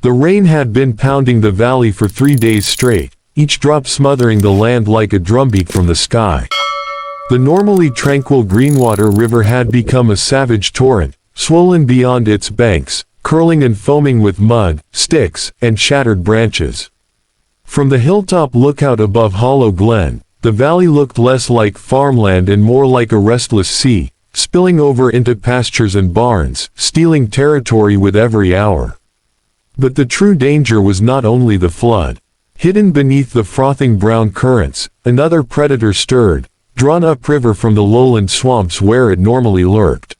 The rain had been pounding the valley for 3 days straight, each drop smothering the land like a drumbeat from the sky. The normally tranquil Greenwater River had become a savage torrent, swollen beyond its banks, curling and foaming with mud, sticks, and shattered branches. From the hilltop lookout above Hollow Glen, the valley looked less like farmland and more like a restless sea, spilling over into pastures and barns, stealing territory with every hour. But the true danger was not only the flood. Hidden beneath the frothing brown currents, another predator stirred, drawn upriver from the lowland swamps where it normally lurked.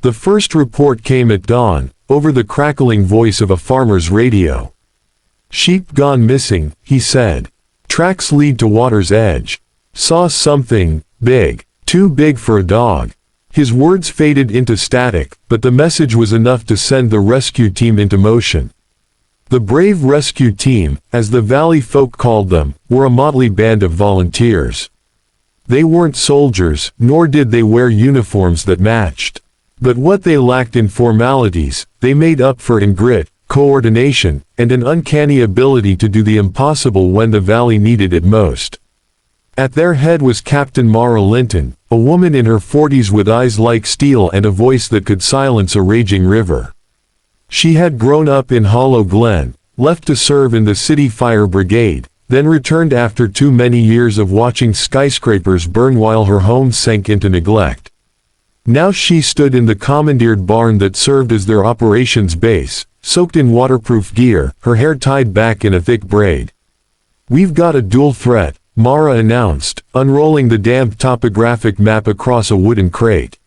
The first report came at dawn, over the crackling voice of a farmer's radio. "Sheep gone missing," he said. "Tracks lead to water's edge. Saw something, big, too big for a dog." His words faded into static, but the message was enough to send the rescue team into motion. The Brave Rescue Team, as the valley folk called them, were a motley band of volunteers. They weren't soldiers, nor did they wear uniforms that matched. But what they lacked in formalities, they made up for in grit, coordination, and an uncanny ability to do the impossible when the valley needed it most. At their head was Captain Mara Linton, a woman in her 40s with eyes like steel and a voice that could silence a raging river. She had grown up in Hollow Glen, left to serve in the city fire brigade, then returned after too many years of watching skyscrapers burn while her home sank into neglect. Now she stood in the commandeered barn that served as their operations base, soaked in waterproof gear, her hair tied back in a thick braid. "We've got a dual threat," Mara announced, unrolling the damp topographic map across a wooden crate.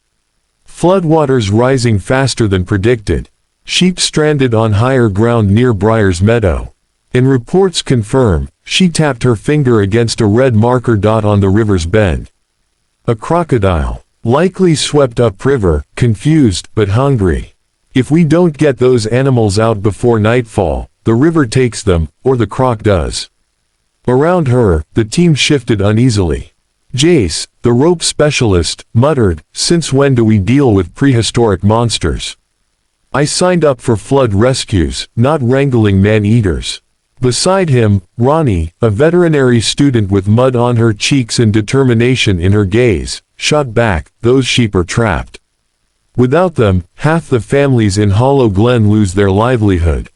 "Floodwaters rising faster than predicted. Sheep stranded on higher ground near Briar's Meadow. And reports confirm," she tapped her finger against a red marker dot on the river's bend. "A crocodile. Likely swept upriver, confused but hungry. If we don't get those animals out before nightfall, the river takes them, or the croc does." Around her, the team shifted uneasily. Jace, the rope specialist, muttered, "Since when do we deal with prehistoric monsters? I signed up for flood rescues, not wrangling man-eaters." Beside him, Ronnie, a veterinary student with mud on her cheeks and determination in her gaze, shot back, "Those sheep are trapped. Without them, half the families in Hollow Glen lose their livelihood.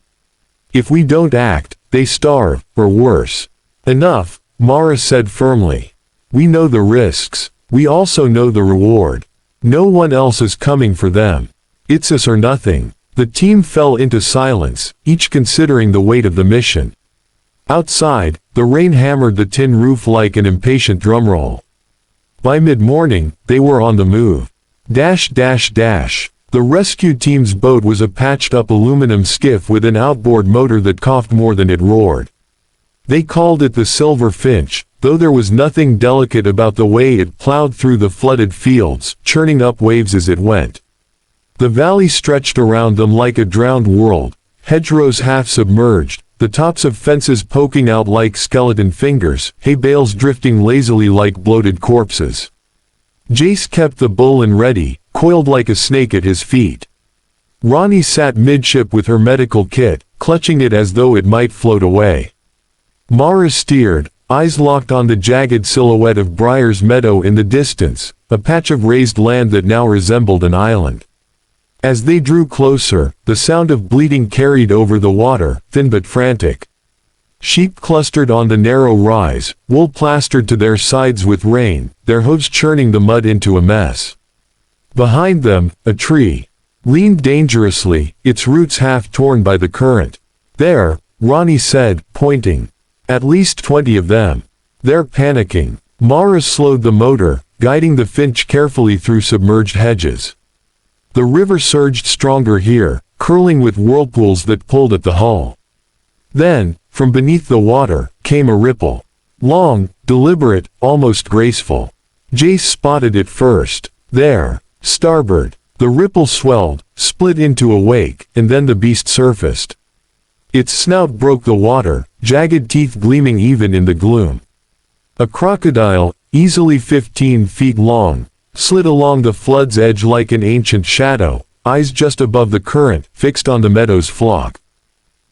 If we don't act, they starve, or worse." "Enough," Mara said firmly. "We know the risks. We also know the reward. No one else is coming for them. It's us or nothing." The team fell into silence, each considering the weight of the mission. Outside, the rain hammered the tin roof like an impatient drumroll. By mid-morning, they were on the move. Dash dash dash. The rescue team's boat was a patched-up aluminum skiff with an outboard motor that coughed more than it roared. They called it the Silver Finch, though there was nothing delicate about the way it plowed through the flooded fields, churning up waves as it went. The valley stretched around them like a drowned world, hedgerows half submerged, the tops of fences poking out like skeleton fingers, hay bales drifting lazily like bloated corpses. Jace kept the bullen ready, coiled like a snake at his feet. Ronnie sat midship with her medical kit, clutching it as though it might float away. Mara steered, eyes locked on the jagged silhouette of Briar's Meadow in the distance, a patch of raised land that now resembled an island. As they drew closer, the sound of bleating carried over the water, thin but frantic. Sheep clustered on the narrow rise, wool plastered to their sides with rain, their hooves churning the mud into a mess. Behind them, a tree leaned dangerously, its roots half torn by the current. "There," Ronnie said, pointing. "At least 20 of them. They're panicking." Mara slowed the motor, guiding the Finch carefully through submerged hedges. The river surged stronger here, curling with whirlpools that pulled at the hull. Then, from beneath the water, came a ripple. Long, deliberate, almost graceful. Jace spotted it first. There, starboard. The ripple swelled, split into a wake, and then the beast surfaced. Its snout broke the water, jagged teeth gleaming even in the gloom. A crocodile, easily 15 feet long, slid along the flood's edge like an ancient shadow, eyes just above the current, fixed on the meadow's flock.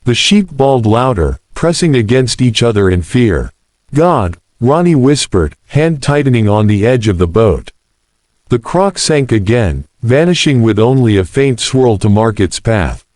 The sheep bawled louder, pressing against each other in fear. "God," Ronnie whispered, hand tightening on the edge of the boat. The croc sank again, vanishing with only a faint swirl to mark its path.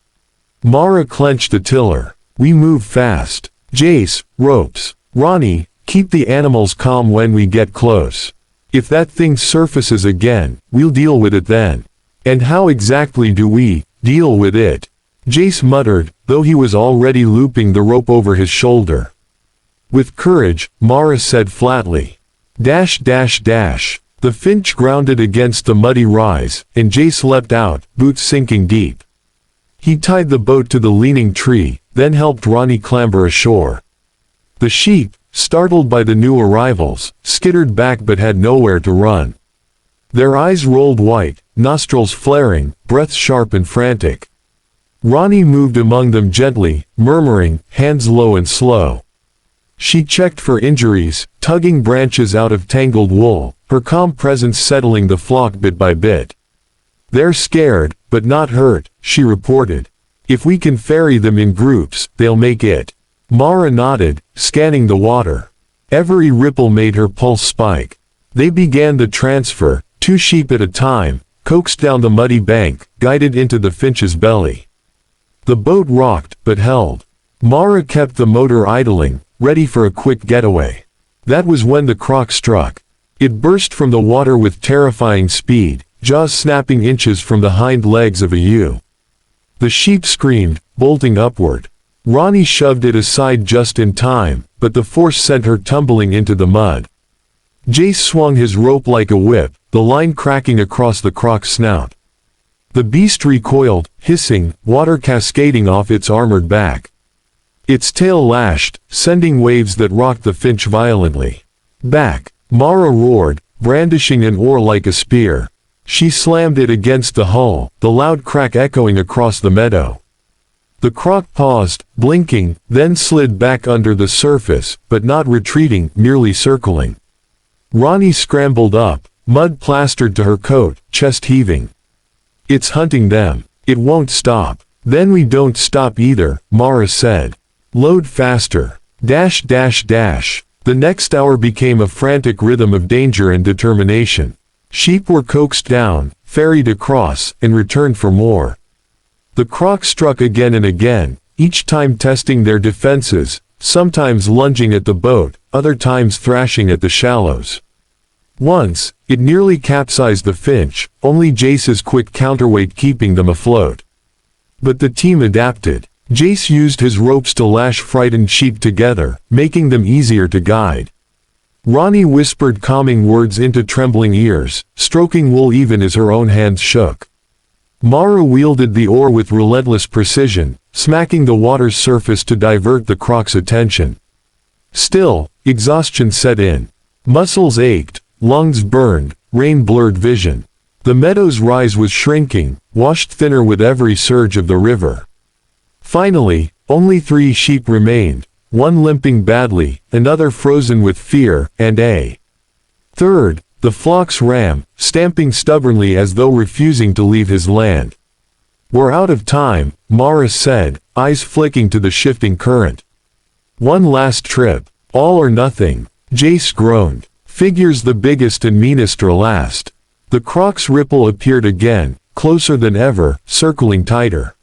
Mara clenched the tiller. "We move fast. Jace, ropes. Ronnie, keep the animals calm when we get close. If that thing surfaces again, we'll deal with it then." "And how exactly do we deal with it?" Jace muttered, though he was already looping the rope over his shoulder. "With courage," Mara said flatly. Dash dash dash. The finch grounded against the muddy rise, and Jace leapt out, boots sinking deep. He tied the boat to the leaning tree, then helped Ronnie clamber ashore. The sheep, startled by the new arrivals, skittered back but had nowhere to run. Their eyes rolled white, nostrils flaring, breaths sharp and frantic. Ronnie moved among them gently, murmuring, hands low and slow. She checked for injuries, tugging branches out of tangled wool, her calm presence settling the flock bit by bit. "They're scared, but not hurt," she reported. "If we can ferry them in groups, they'll make it." Mara nodded, scanning the water. Every ripple made her pulse spike. They began the transfer, 2 sheep at a time, coaxed down the muddy bank, guided into the finch's belly. The boat rocked, but held. Mara kept the motor idling, ready for a quick getaway. That was when the croc struck. It burst from the water with terrifying speed, jaws snapping inches from the hind legs of a ewe. The sheep screamed, bolting upward. Ronnie shoved it aside just in time, but the force sent her tumbling into the mud. Jace swung his rope like a whip, the line cracking across the croc's snout. The beast recoiled, hissing, water cascading off its armored back. Its tail lashed, sending waves that rocked the finch violently. "Back!" Mara roared, brandishing an oar like a spear. She slammed it against the hull, the loud crack echoing across the meadow. The croc paused, blinking, then slid back under the surface, but not retreating, merely circling. Ronnie scrambled up, mud plastered to her coat, chest heaving. "It's hunting them. It won't stop." "Then we don't stop either," Mara said. "Load faster. Dash dash dash." The next hour became a frantic rhythm of danger and determination. Sheep were coaxed down, ferried across, and returned for more. The croc struck again and again, each time testing their defenses, sometimes lunging at the boat, other times thrashing at the shallows. Once, it nearly capsized the finch, only Jace's quick counterweight keeping them afloat. But the team adapted. Jace used his ropes to lash frightened sheep together, making them easier to guide. Ronnie whispered calming words into trembling ears, stroking wool even as her own hands shook. Mara wielded the oar with relentless precision, smacking the water's surface to divert the croc's attention. Still, exhaustion set in. Muscles ached, lungs burned, rain blurred vision. The meadow's rise was shrinking, washed thinner with every surge of the river. Finally, only 3 sheep remained, one limping badly, another frozen with fear, and a third, the flock's ram, stamping stubbornly as though refusing to leave his land. "We're out of time," Mara said, eyes flicking to the shifting current. "One last trip. All or nothing." Jace groaned. "Figures the biggest and meanest are last." The croc's ripple appeared again, closer than ever, circling tighter.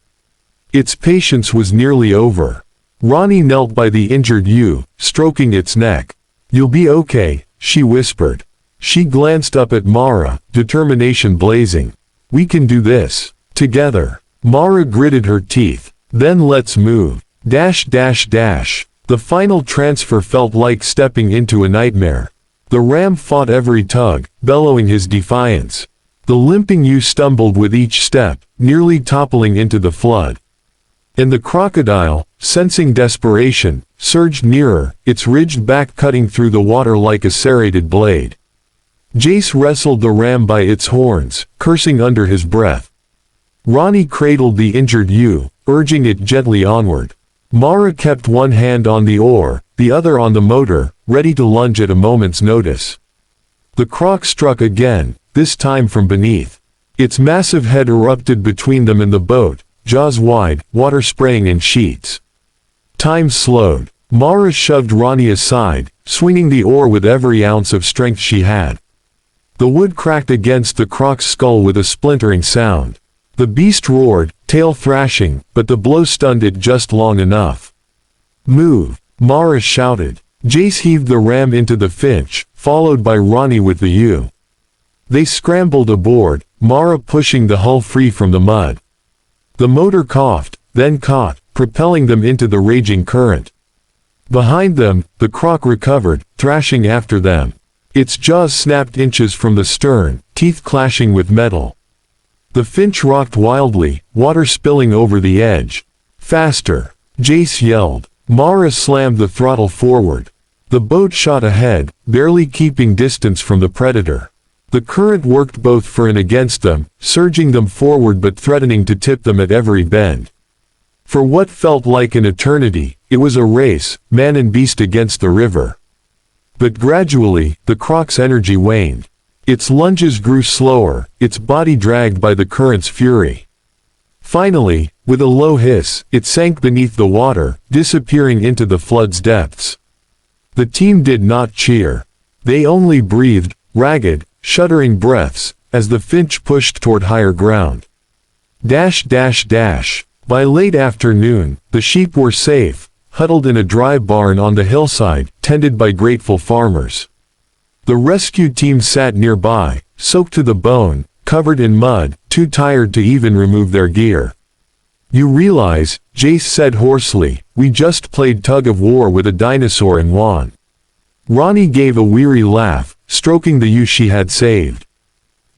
Its patience was nearly over. Ronnie knelt by the injured ewe, stroking its neck. "You'll be okay," she whispered. She glanced up at Mara, determination blazing. "We can do this. Together." Mara gritted her teeth. "Then let's move. Dash dash dash." The final transfer felt like stepping into a nightmare. The ram fought every tug, bellowing his defiance. The limping ewe stumbled with each step, nearly toppling into the flood. And the crocodile, sensing desperation, surged nearer, its ridged back cutting through the water like a serrated blade. Jace wrestled the ram by its horns, cursing under his breath. Ronnie cradled the injured ewe, urging it gently onward. Mara kept one hand on the oar, the other on the motor, ready to lunge at a moment's notice. The croc struck again, this time from beneath. Its massive head erupted between them and the boat, jaws wide, water spraying in sheets. Time slowed. Mara shoved Ronnie aside, swinging the oar with every ounce of strength she had. The wood cracked against the croc's skull with a splintering sound. The beast roared, tail thrashing, but the blow stunned it just long enough. "Move!" Mara shouted. Jace heaved the ram into the Finch, followed by Ronnie with the ewe. They scrambled aboard, Mara pushing the hull free from the mud. The motor coughed, then caught, propelling them into the raging current. Behind them, the croc recovered, thrashing after them. Its jaws snapped inches from the stern, teeth clashing with metal. The Finch rocked wildly, water spilling over the edge. "Faster!" Jace yelled. Mara slammed the throttle forward. The boat shot ahead, barely keeping distance from the predator. The current worked both for and against them, surging them forward but threatening to tip them at every bend. For what felt like an eternity, it was a race, man and beast against the river. But gradually, the croc's energy waned. Its lunges grew slower, its body dragged by the current's fury. Finally, with a low hiss, it sank beneath the water, disappearing into the flood's depths. The team did not cheer. They only breathed, ragged, shuddering breaths, as the Finch pushed toward higher ground. Dash dash dash. By late afternoon, the sheep were safe, huddled in a dry barn on the hillside, tended by grateful farmers. The rescue team sat nearby, soaked to the bone, covered in mud, too tired to even remove their gear. "You realize," Jace said hoarsely, "we just played tug-of-war with a dinosaur and won." Ronnie gave a weary laugh, stroking the ewe she had saved.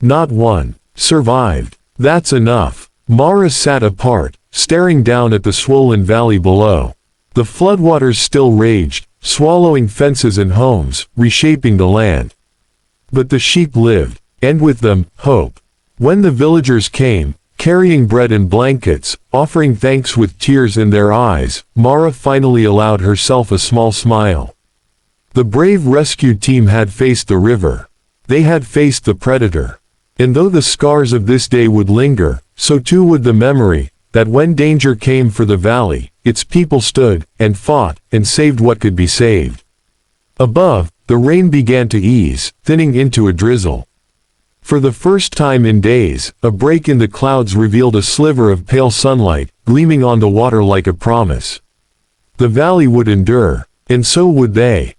"Not one. Survived. That's enough." Mara sat apart, staring down at the swollen valley below. The floodwaters still raged, swallowing fences and homes, reshaping the land. But the sheep lived, and with them, hope. When the villagers came, carrying bread and blankets, offering thanks with tears in their eyes, Mara finally allowed herself a small smile. The brave rescue team had faced the river. They had faced the predator. And though the scars of this day would linger, so too would the memory that when danger came for the valley, its people stood, and fought, and saved what could be saved. Above, the rain began to ease, thinning into a drizzle. For the first time in days, a break in the clouds revealed a sliver of pale sunlight, gleaming on the water like a promise. The valley would endure, and so would they.